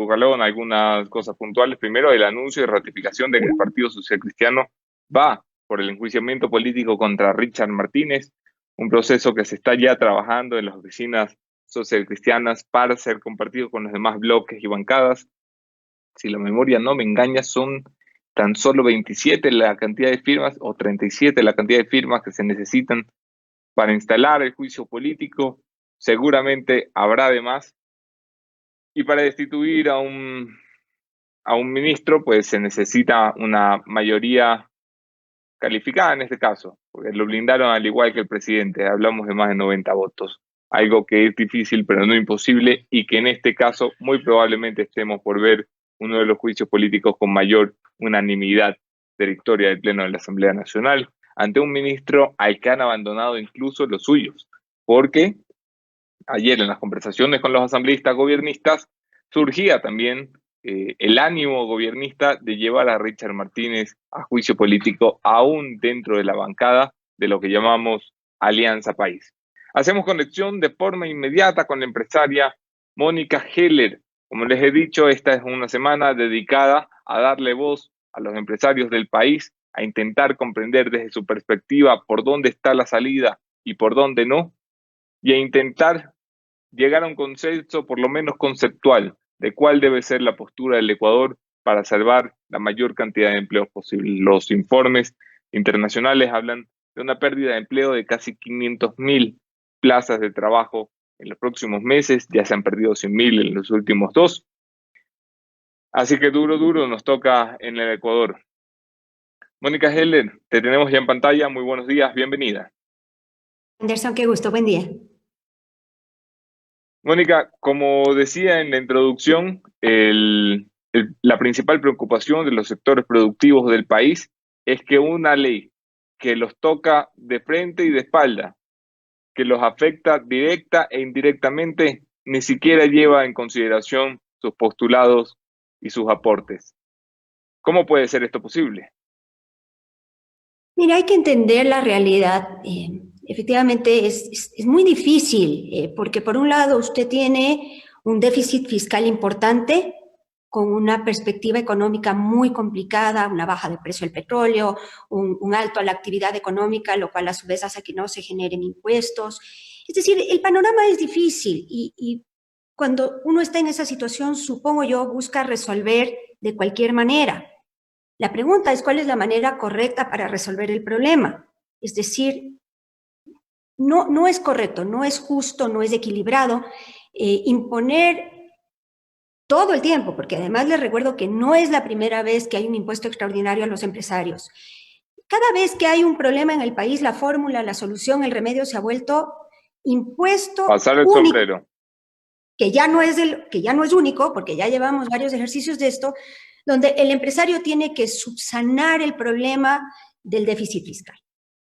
enfocarlo en algunas cosas puntuales. Primero, el anuncio de ratificación de que el Partido Social Cristiano va por el enjuiciamiento político contra Richard Martínez, un proceso que se está ya trabajando en las oficinas socialcristianas para ser compartido con los demás bloques y bancadas. Si la memoria no me engaña, son tan solo 27 la cantidad de firmas o 37 la cantidad de firmas que se necesitan para instalar el juicio político. Seguramente habrá de más. Y para destituir a un ministro, pues se necesita una mayoría calificada en este caso, porque lo blindaron al igual que el presidente. Hablamos de más de 90 votos. Algo que es difícil, pero no imposible, y que en este caso muy probablemente estemos por ver uno de los juicios políticos con mayor unanimidad de victoria del Pleno de la Asamblea Nacional, ante un ministro al que han abandonado incluso los suyos, porque ayer en las conversaciones con los asambleístas gobiernistas surgía también el ánimo gobernista de llevar a Richard Martínez a juicio político aún dentro de la bancada de lo que llamamos Alianza País. Hacemos conexión de forma inmediata con la empresaria Mónica Heller. Como les he dicho, esta es una semana dedicada a darle voz a los empresarios del país, a intentar comprender desde su perspectiva por dónde está la salida y por dónde no, y a intentar llegar a un consenso por lo menos conceptual de cuál debe ser la postura del Ecuador para salvar la mayor cantidad de empleos posible. Los informes internacionales hablan de una pérdida de empleo de casi 500.000 plazas de trabajo en los próximos meses. Ya se han perdido 100.000 en los últimos 2. Así que duro nos toca en el Ecuador. Mónica Heller, te tenemos ya en pantalla. Muy buenos días, bienvenida. Anderson, qué gusto, buen día. Mónica, como decía en la introducción, la principal preocupación de los sectores productivos del país es que una ley que los toca de frente y de espalda, que los afecta directa e indirectamente, ni siquiera lleva en consideración sus postulados y sus aportes. ¿Cómo puede ser esto posible? Mira, hay que entender la realidad. Efectivamente, es muy difícil, porque por un lado usted tiene un déficit fiscal importante, con una perspectiva económica muy complicada, una baja de precio del petróleo, un alto a la actividad económica, lo cual a su vez hace que no se generen impuestos. Es decir, el panorama es difícil y cuando uno está en esa situación, supongo yo, busca resolver de cualquier manera. La pregunta es cuál es la manera correcta para resolver el problema. Es decir, no es correcto, no es justo, no es equilibrado imponer todo el tiempo, porque además les recuerdo que no es la primera vez que hay un impuesto extraordinario a los empresarios. Cada vez que hay un problema en el país, la fórmula, la solución, el remedio se ha vuelto impuesto Pasar el único, sombrero. que ya no es único, porque ya llevamos varios ejercicios de esto, donde el empresario tiene que subsanar el problema del déficit fiscal.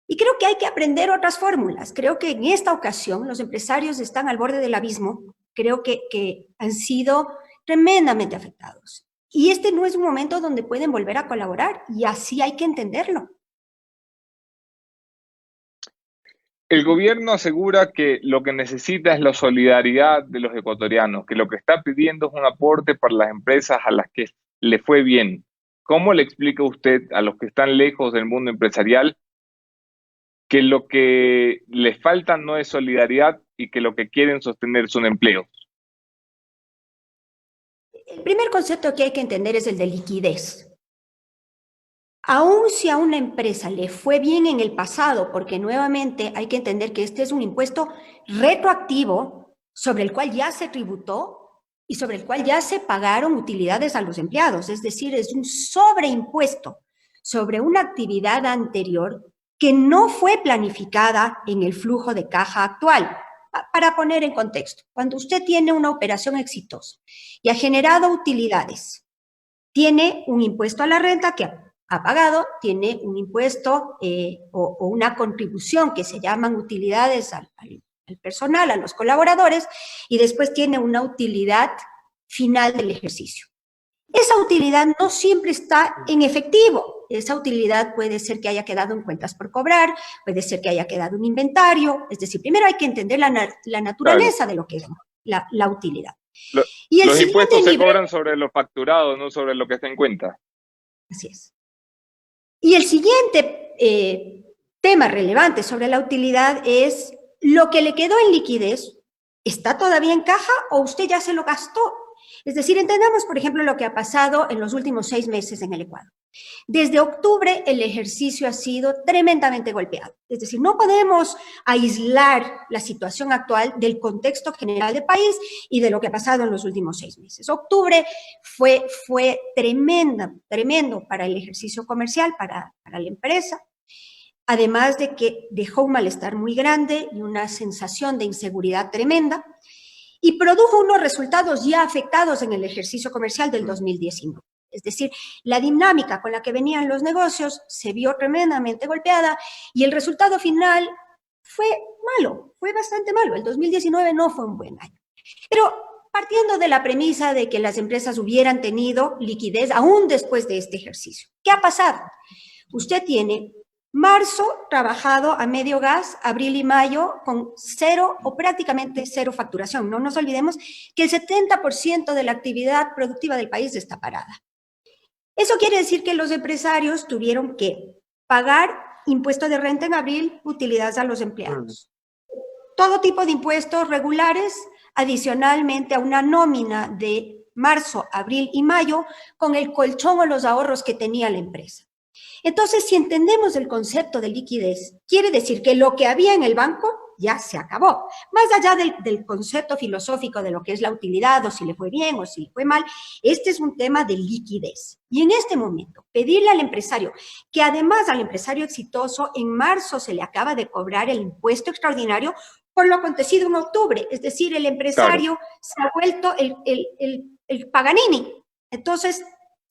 Y creo que hay que aprender otras fórmulas. Creo que en esta ocasión los empresarios están al borde del abismo. Creo que han sido tremendamente afectados. Y este no es un momento donde pueden volver a colaborar, y así hay que entenderlo. El gobierno asegura que lo que necesita es la solidaridad de los ecuatorianos, que lo que está pidiendo es un aporte para las empresas a las que le fue bien. ¿Cómo le explica usted a los que están lejos del mundo empresarial que lo que les falta no es solidaridad y que lo que quieren sostener son empleos? El primer concepto que hay que entender es el de liquidez. Aun si a una empresa le fue bien en el pasado, porque nuevamente hay que entender que este es un impuesto retroactivo sobre el cual ya se tributó y sobre el cual ya se pagaron utilidades a los empleados, es decir, es un sobreimpuesto sobre una actividad anterior que no fue planificada en el flujo de caja actual. Para poner en contexto, cuando usted tiene una operación exitosa y ha generado utilidades, tiene un impuesto a la renta que ha pagado, tiene un impuesto o una contribución que se llaman utilidades al personal, a los colaboradores, y después tiene una utilidad final del ejercicio. Esa utilidad no siempre está en efectivo. Esa utilidad puede ser que haya quedado en cuentas por cobrar, puede ser que haya quedado en inventario. Es decir, primero hay que entender la naturaleza de lo que es la utilidad. Lo- Y el los siguiente impuestos se nivel, cobran sobre lo facturado, no sobre lo que está en cuenta. así es. Y el siguiente tema relevante sobre la utilidad es lo que le quedó en liquidez, ¿está todavía en caja o usted ya se lo gastó? Es decir, entendamos, por ejemplo, lo que ha pasado en los últimos 6 meses en el Ecuador. Desde octubre el ejercicio ha sido tremendamente golpeado. Es decir, no podemos aislar la situación actual del contexto general del país y de lo que ha pasado en los últimos 6 meses. Octubre fue tremendo para el ejercicio comercial, para la empresa, además de que dejó un malestar muy grande y una sensación de inseguridad tremenda, y produjo unos resultados ya afectados en el ejercicio comercial del 2019. Es decir, la dinámica con la que venían los negocios se vio tremendamente golpeada y el resultado final fue malo, fue bastante malo. El 2019 no fue un buen año. Pero partiendo de la premisa de que las empresas hubieran tenido liquidez aún después de este ejercicio, ¿qué ha pasado? Usted tiene marzo trabajado a medio gas, abril y mayo con cero o prácticamente cero facturación. No nos olvidemos que el 70% de la actividad productiva del país está parada. Eso quiere decir que los empresarios tuvieron que pagar impuesto de renta en abril, utilidades a los empleados. Todo tipo de impuestos regulares, adicionalmente a una nómina de marzo, abril y mayo, con el colchón o los ahorros que tenía la empresa. Entonces, si entendemos el concepto de liquidez, quiere decir que lo que había en el banco ya se acabó. Más allá del concepto filosófico de lo que es la utilidad, o si le fue bien o si le fue mal, este es un tema de liquidez. Y en este momento, pedirle al empresario, que además al empresario exitoso, en marzo se le acaba de cobrar el impuesto extraordinario por lo acontecido en octubre. Es decir, el Claro. empresario se ha vuelto el Paganini. Entonces,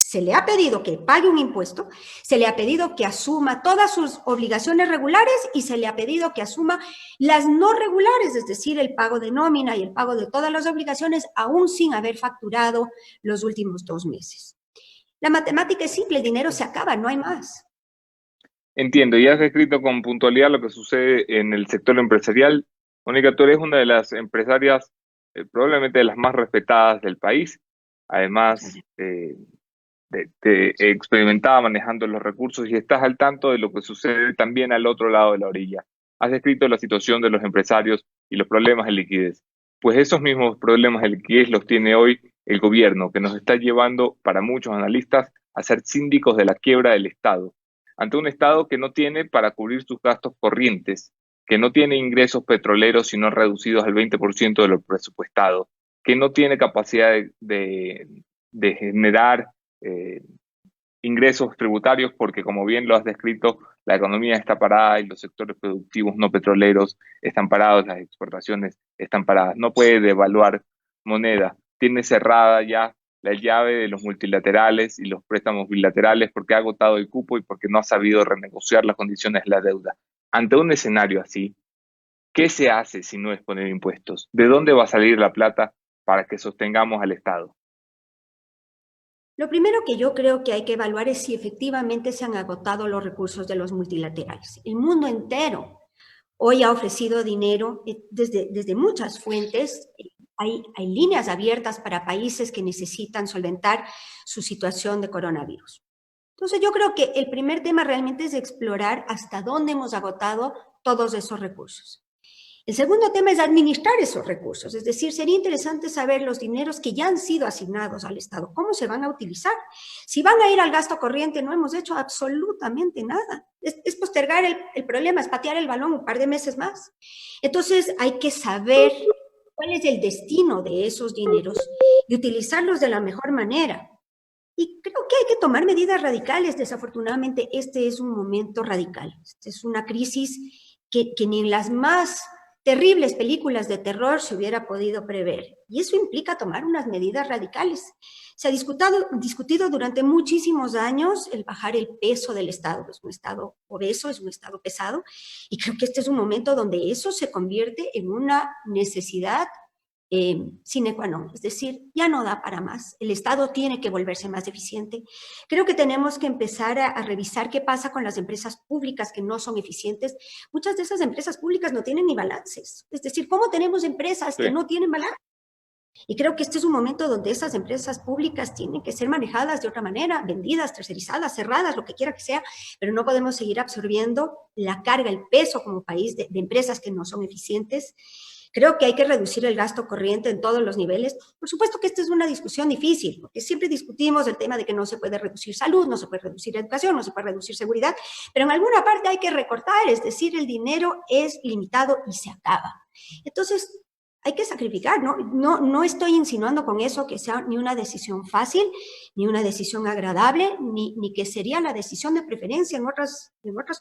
se le ha pedido que pague un impuesto, se le ha pedido que asuma todas sus obligaciones regulares y se le ha pedido que asuma las no regulares, es decir, el pago de nómina y el pago de todas las obligaciones, aún sin haber facturado los últimos 2 meses. La matemática es simple, el dinero se acaba, no hay más. Entiendo, y has descrito con puntualidad lo que sucede en el sector empresarial. Mónica, tú eres una de las empresarias, probablemente de las más respetadas del país. Además, experimentada manejando los recursos y estás al tanto de lo que sucede también al otro lado de la orilla. Has descrito la situación de los empresarios y los problemas de liquidez. Pues esos mismos problemas de liquidez los tiene hoy el gobierno, que nos está llevando, para muchos analistas, a ser síndicos de la quiebra del Estado. Ante un Estado que no tiene para cubrir sus gastos corrientes, que no tiene ingresos petroleros sino reducidos al 20% de lo presupuestado, que no tiene capacidad de generar eh, ingresos tributarios porque, como bien lo has descrito, la economía está parada y los sectores productivos no petroleros están parados, las exportaciones están paradas. No puede devaluar moneda. Tiene cerrada ya la llave de los multilaterales y los préstamos bilaterales porque ha agotado el cupo y porque no ha sabido renegociar las condiciones de la deuda. Ante un escenario así, ¿qué se hace si no es poner impuestos? ¿De dónde va a salir la plata para que sostengamos al Estado? Lo primero que yo creo que hay que evaluar es si efectivamente se han agotado los recursos de los multilaterales. El mundo entero hoy ha ofrecido dinero desde muchas fuentes. Hay líneas abiertas para países que necesitan solventar su situación de coronavirus. Entonces yo creo que el primer tema realmente es explorar hasta dónde hemos agotado todos esos recursos. El segundo tema es administrar esos recursos, es decir, sería interesante saber los dineros que ya han sido asignados al Estado, cómo se van a utilizar. Si van a ir al gasto corriente, no hemos hecho absolutamente nada. Es postergar el problema, es patear el balón un par de meses más. Entonces hay que saber cuál es el destino de esos dineros y utilizarlos de la mejor manera. Y creo que hay que tomar medidas radicales. Desafortunadamente, este es un momento radical. Esta es una crisis que ni en las más terribles películas de terror se hubiera podido prever. Y eso implica tomar unas medidas radicales. Se ha discutido durante muchísimos años el bajar el peso del Estado. Es un Estado obeso, es un Estado pesado. Y creo que este es un momento donde eso se convierte en una necesidad sine qua non, es decir, ya no da para más, el Estado tiene que volverse más eficiente. Creo que tenemos que empezar a revisar qué pasa con las empresas públicas que no son eficientes. Muchas de esas empresas públicas no tienen ni balances, es decir, ¿cómo tenemos empresas que Sí. no tienen balance? Y creo que este es un momento donde esas empresas públicas tienen que ser manejadas de otra manera, vendidas, tercerizadas, cerradas, lo que quiera que sea, pero no podemos seguir absorbiendo la carga, el peso como país de empresas que no son eficientes. Creo que hay que reducir el gasto corriente en todos los niveles. Por supuesto que esta es una discusión difícil, porque siempre discutimos el tema de que no se puede reducir salud, no se puede reducir educación, no se puede reducir seguridad, pero en alguna parte hay que recortar, es decir, el dinero es limitado y se acaba. Entonces, hay que sacrificar, ¿no? No estoy insinuando con eso que sea ni una decisión fácil, ni una decisión agradable, ni que sería la decisión de preferencia en otras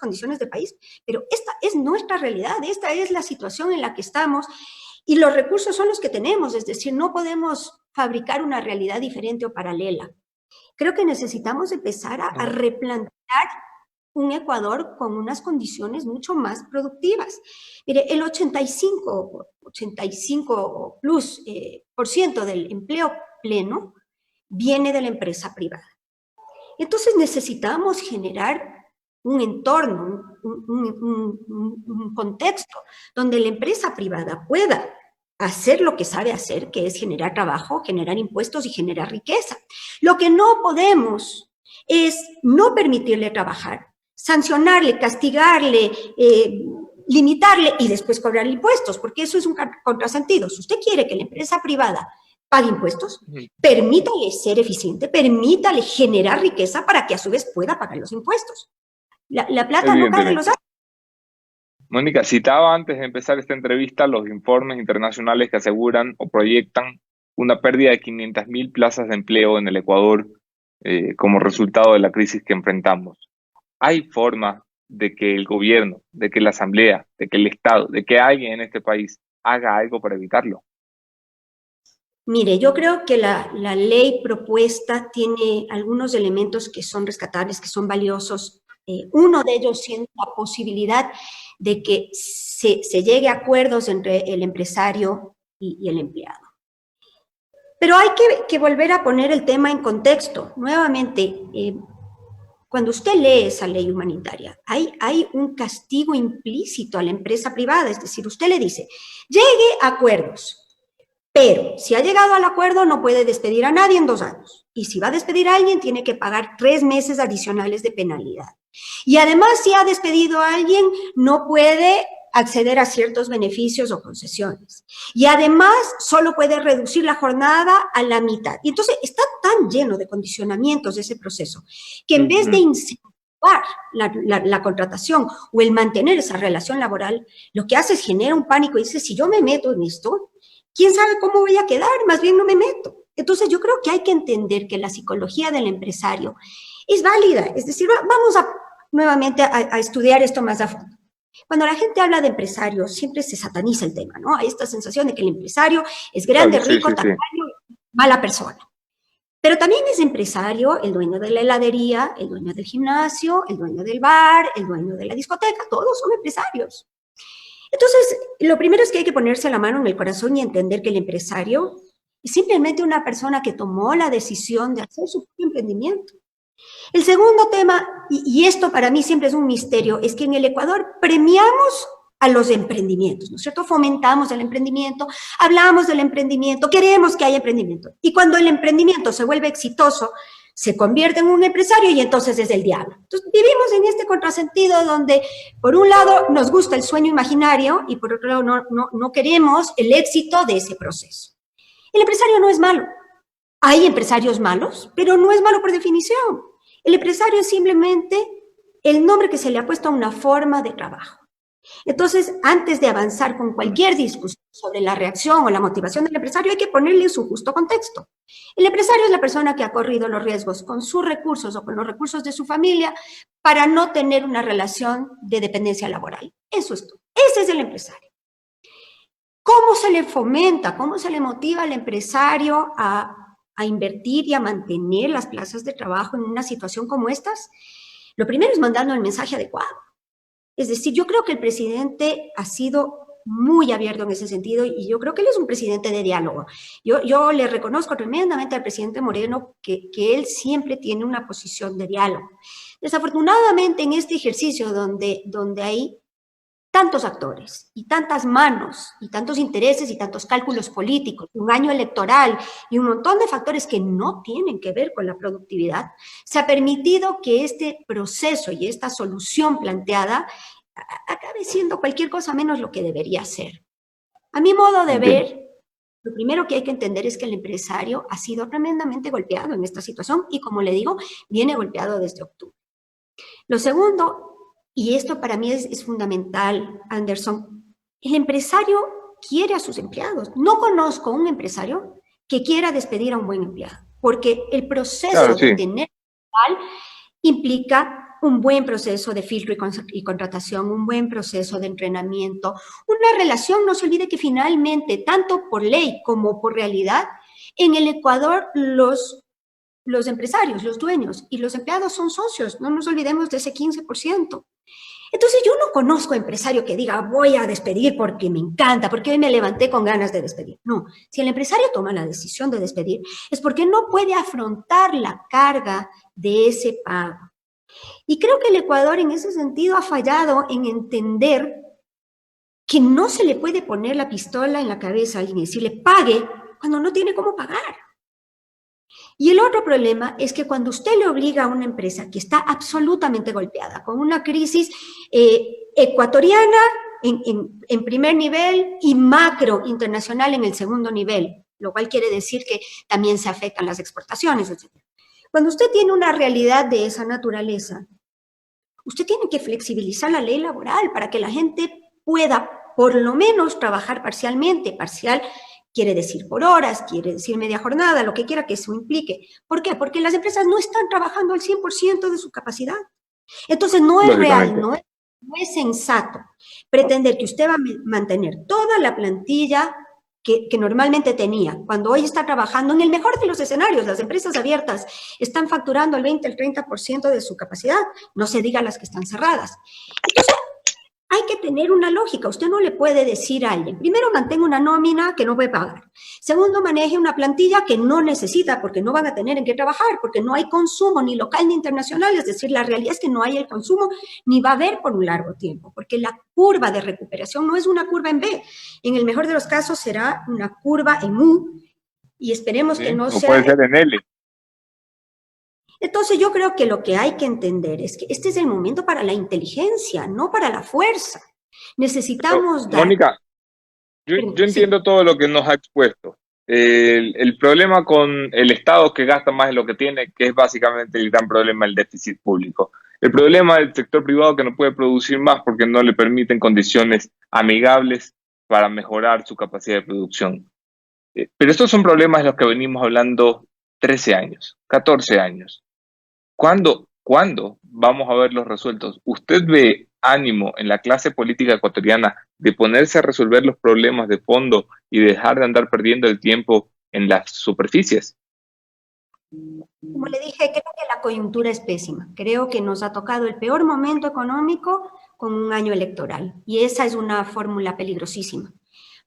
condiciones del país, pero esta es nuestra realidad, esta es la situación en la que estamos y los recursos son los que tenemos, es decir, no podemos fabricar una realidad diferente o paralela. Creo que necesitamos empezar a replantear un Ecuador con unas condiciones mucho más productivas. Mire, el 85 plus por ciento del empleo pleno viene de la empresa privada. Entonces necesitamos generar un entorno, un contexto donde la empresa privada pueda hacer lo que sabe hacer, que es generar trabajo, generar impuestos y generar riqueza. Lo que no podemos es no permitirle trabajar, sancionarle, castigarle, limitarle y después cobrarle impuestos, porque eso es un contrasentido. Si usted quiere que la empresa privada pague impuestos, permítale ser eficiente, permítale generar riqueza para que a su vez pueda pagar los impuestos. La plata no cae de los árboles. Mónica, citaba antes de empezar esta entrevista los informes internacionales que aseguran o proyectan una pérdida de 500.000 plazas de empleo en el Ecuador como resultado de la crisis que enfrentamos. ¿Hay forma de que el gobierno, de que la asamblea, de que el Estado, de que alguien en este país haga algo para evitarlo? Mire, yo creo que la ley propuesta tiene algunos elementos que son rescatables, que son valiosos. Uno de ellos siendo la posibilidad de que se llegue a acuerdos entre el empresario y el empleado. Pero hay que volver a poner el tema en contexto. Nuevamente, cuando usted lee esa ley humanitaria, hay un castigo implícito a la empresa privada, es decir, usted le dice, llegue a acuerdos, pero si ha llegado al acuerdo no puede despedir a nadie en 2 años. Y si va a despedir a alguien, tiene que pagar 3 meses adicionales de penalidad. Y además, si ha despedido a alguien, no puede acceder a ciertos beneficios o concesiones. Y además, solo puede reducir la jornada a la mitad. Y entonces, está tan lleno de condicionamientos ese proceso, que en vez de incentivar la contratación o el mantener esa relación laboral, lo que hace es generar un pánico y dice, si yo me meto en esto, ¿quién sabe cómo voy a quedar? Más bien no me meto. Entonces yo creo que hay que entender que la psicología del empresario es válida. Es decir, vamos nuevamente a estudiar esto más a fondo. Cuando la gente habla de empresario, siempre se sataniza el tema, ¿no? Hay esta sensación de que el empresario es grande, rico, tacaño, mala persona. Pero también es empresario el dueño de la heladería, el dueño del gimnasio, el dueño del bar, el dueño de la discoteca, todos son empresarios. Entonces, lo primero es que hay que ponerse la mano en el corazón y entender que el empresario es simplemente una persona que tomó la decisión de hacer su propio emprendimiento. El segundo tema, y esto para mí siempre es un misterio, es que en el Ecuador premiamos a los emprendimientos, ¿no es cierto? Fomentamos el emprendimiento, hablamos del emprendimiento, queremos que haya emprendimiento. Y cuando el emprendimiento se vuelve exitoso, se convierte en un empresario y entonces es el diablo. Entonces vivimos en este contrasentido donde por un lado nos gusta el sueño imaginario y por otro lado no queremos el éxito de ese proceso. El empresario no es malo. Hay empresarios malos, pero no es malo por definición. El empresario es simplemente el nombre que se le ha puesto a una forma de trabajo. Entonces, antes de avanzar con cualquier discusión sobre la reacción o la motivación del empresario, hay que ponerle su justo contexto. El empresario es la persona que ha corrido los riesgos con sus recursos o con los recursos de su familia para no tener una relación de dependencia laboral. Eso es todo. Ese es el empresario. ¿Cómo se le fomenta, cómo se le motiva al empresario a invertir y a mantener las plazas de trabajo en una situación como estas? Lo primero es mandando el mensaje adecuado. Es decir, yo creo que el presidente ha sido muy abierto en ese sentido y yo creo que él es un presidente de diálogo. Yo le reconozco tremendamente al presidente Moreno que él siempre tiene una posición de diálogo. Desafortunadamente, en este ejercicio donde hay tantos actores y tantas manos y tantos intereses y tantos cálculos políticos, un año electoral y un montón de factores que no tienen que ver con la productividad, se ha permitido que este proceso y esta solución planteada acabe siendo cualquier cosa menos lo que debería ser. A mi modo de ver, lo primero que hay que entender es que el empresario ha sido tremendamente golpeado en esta situación y, como le digo, viene golpeado desde octubre. Lo segundo, y esto para mí es fundamental, Anderson, el empresario quiere a sus empleados. No conozco un empresario que quiera despedir a un buen empleado, porque el proceso de tener personal implica un buen proceso de filtro y contratación, un buen proceso de entrenamiento, una relación, no se olvide que finalmente, tanto por ley como por realidad, en el Ecuador los empresarios, los dueños y los empleados son socios, no nos olvidemos de ese 15%. Entonces yo no conozco empresario que diga voy a despedir porque me encanta, porque hoy me levanté con ganas de despedir. No, si el empresario toma la decisión de despedir es porque no puede afrontar la carga de ese pago. Y creo que el Ecuador en ese sentido ha fallado en entender que no se le puede poner la pistola en la cabeza a alguien y decirle pague cuando no tiene cómo pagar. Y el otro problema es que cuando usted le obliga a una empresa que está absolutamente golpeada, con una crisis ecuatoriana en primer nivel y macro internacional en el segundo nivel, lo cual quiere decir que también se afectan las exportaciones, etc. Cuando usted tiene una realidad de esa naturaleza, usted tiene que flexibilizar la ley laboral para que la gente pueda por lo menos trabajar parcialmente. Parcial quiere decir por horas, quiere decir media jornada, lo que quiera que eso implique. ¿Por qué? Porque las empresas no están trabajando al 100% de su capacidad. Entonces no es real, no es sensato pretender que usted va a mantener toda la plantilla que normalmente tenía. Cuando hoy está trabajando, en el mejor de los escenarios, las empresas abiertas están facturando el 20, el 30% de su capacidad, no se diga las que están cerradas. Entonces, hay que tener una lógica. Usted no le puede decir a alguien, primero, mantenga una nómina que no puede pagar. Segundo, maneje una plantilla que no necesita porque no van a tener en qué trabajar, porque no hay consumo ni local ni internacional. Es decir, la realidad es que no hay el consumo ni va a haber por un largo tiempo, porque la curva de recuperación no es una curva en V. En el mejor de los casos será una curva en U y esperemos que no sea... puede ser en L. Entonces yo creo que lo que hay que entender es que este es el momento para la inteligencia, no para la fuerza. Necesitamos dar... Mónica, yo entiendo todo lo que nos ha expuesto. El problema con el Estado que gasta más de lo que tiene, que es básicamente el gran problema del déficit público. El problema del sector privado que no puede producir más porque no le permiten condiciones amigables para mejorar su capacidad de producción. Pero estos son problemas de los que venimos hablando 13 años, 14 años. ¿Cuándo vamos a verlos resueltos? ¿Usted ve ánimo en la clase política ecuatoriana de ponerse a resolver los problemas de fondo y dejar de andar perdiendo el tiempo en las superficies? Como le dije, creo que la coyuntura es pésima. Creo que nos ha tocado el peor momento económico con un año electoral. Y esa es una fórmula peligrosísima.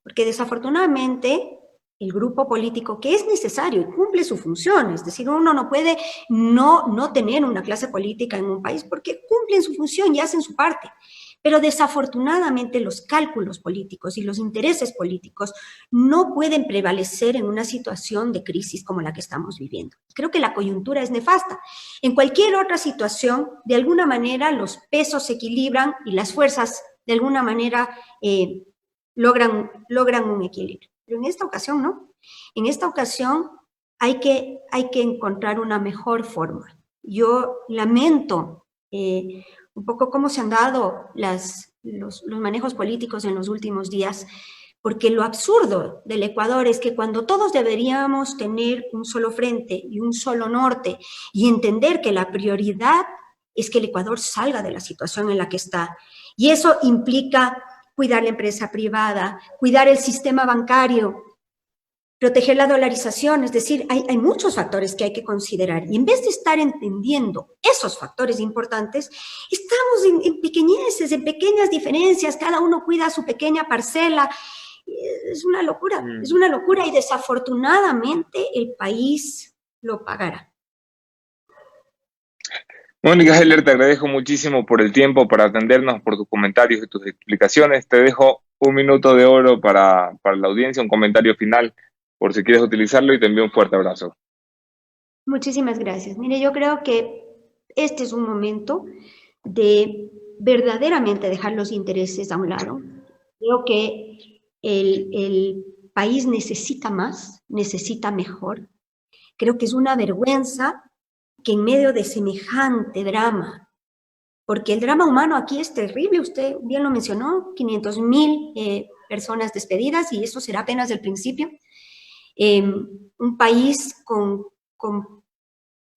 Porque desafortunadamente el grupo político que es necesario y cumple su función, es decir, uno no puede no tener una clase política en un país porque cumplen su función y hacen su parte. Pero desafortunadamente los cálculos políticos y los intereses políticos no pueden prevalecer en una situación de crisis como la que estamos viviendo. Creo que la coyuntura es nefasta. En cualquier otra situación, de alguna manera, los pesos se equilibran y las fuerzas, de alguna manera, logran un equilibrio. Pero en esta ocasión no. En esta ocasión hay que encontrar una mejor forma. Yo lamento un poco cómo se han dado los manejos políticos en los últimos días, porque lo absurdo del Ecuador es que cuando todos deberíamos tener un solo frente y un solo norte y entender que la prioridad es que el Ecuador salga de la situación en la que está, y eso implica cuidar la empresa privada, cuidar el sistema bancario, proteger la dolarización, es decir, hay muchos factores que hay que considerar. Y en vez de estar entendiendo esos factores importantes, estamos en pequeñeces, en pequeñas diferencias, cada uno cuida su pequeña parcela. Es una locura y desafortunadamente el país lo pagará. Mónica Heller, te agradezco muchísimo por el tiempo, para atendernos, por tus comentarios y tus explicaciones. Te dejo un minuto de oro para la audiencia, un comentario final por si quieres utilizarlo y te envío un fuerte abrazo. Muchísimas gracias. Mire, yo creo que este es un momento de verdaderamente dejar los intereses a un lado. Creo que el país necesita más, necesita mejor. Creo que es una vergüenza que en medio de semejante drama, porque el drama humano aquí es terrible, usted bien lo mencionó, 500,000 personas despedidas y eso será apenas el principio. Un país con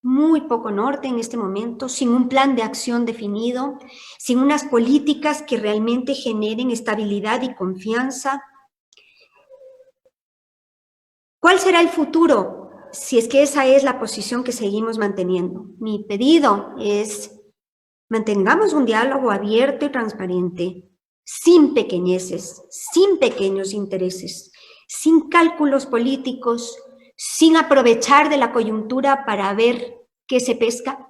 muy poco norte en este momento, sin un plan de acción definido, sin unas políticas que realmente generen estabilidad y confianza. ¿Cuál será el futuro si es que esa es la posición que seguimos manteniendo? Mi pedido es: mantengamos un diálogo abierto y transparente, sin pequeñeces, sin pequeños intereses, sin cálculos políticos, sin aprovechar de la coyuntura para ver qué se pesca.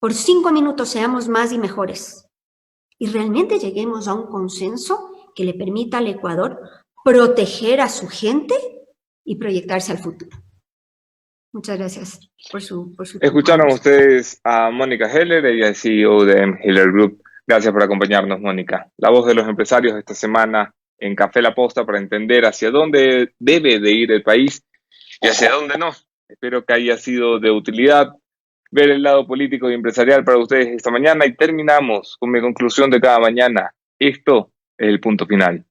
Por 5 minutos seamos más y mejores y realmente lleguemos a un consenso que le permita al Ecuador proteger a su gente y proyectarse al futuro. Muchas gracias por su tiempo. Escucharon ustedes a Mónica Heller, ella es CEO de M. Heller Group. Gracias por acompañarnos, Mónica. La voz de los empresarios esta semana en Café La Posta para entender hacia dónde debe de ir el país y hacia dónde no. Espero que haya sido de utilidad ver el lado político y empresarial para ustedes esta mañana y terminamos con mi conclusión de cada mañana. Esto es el punto final.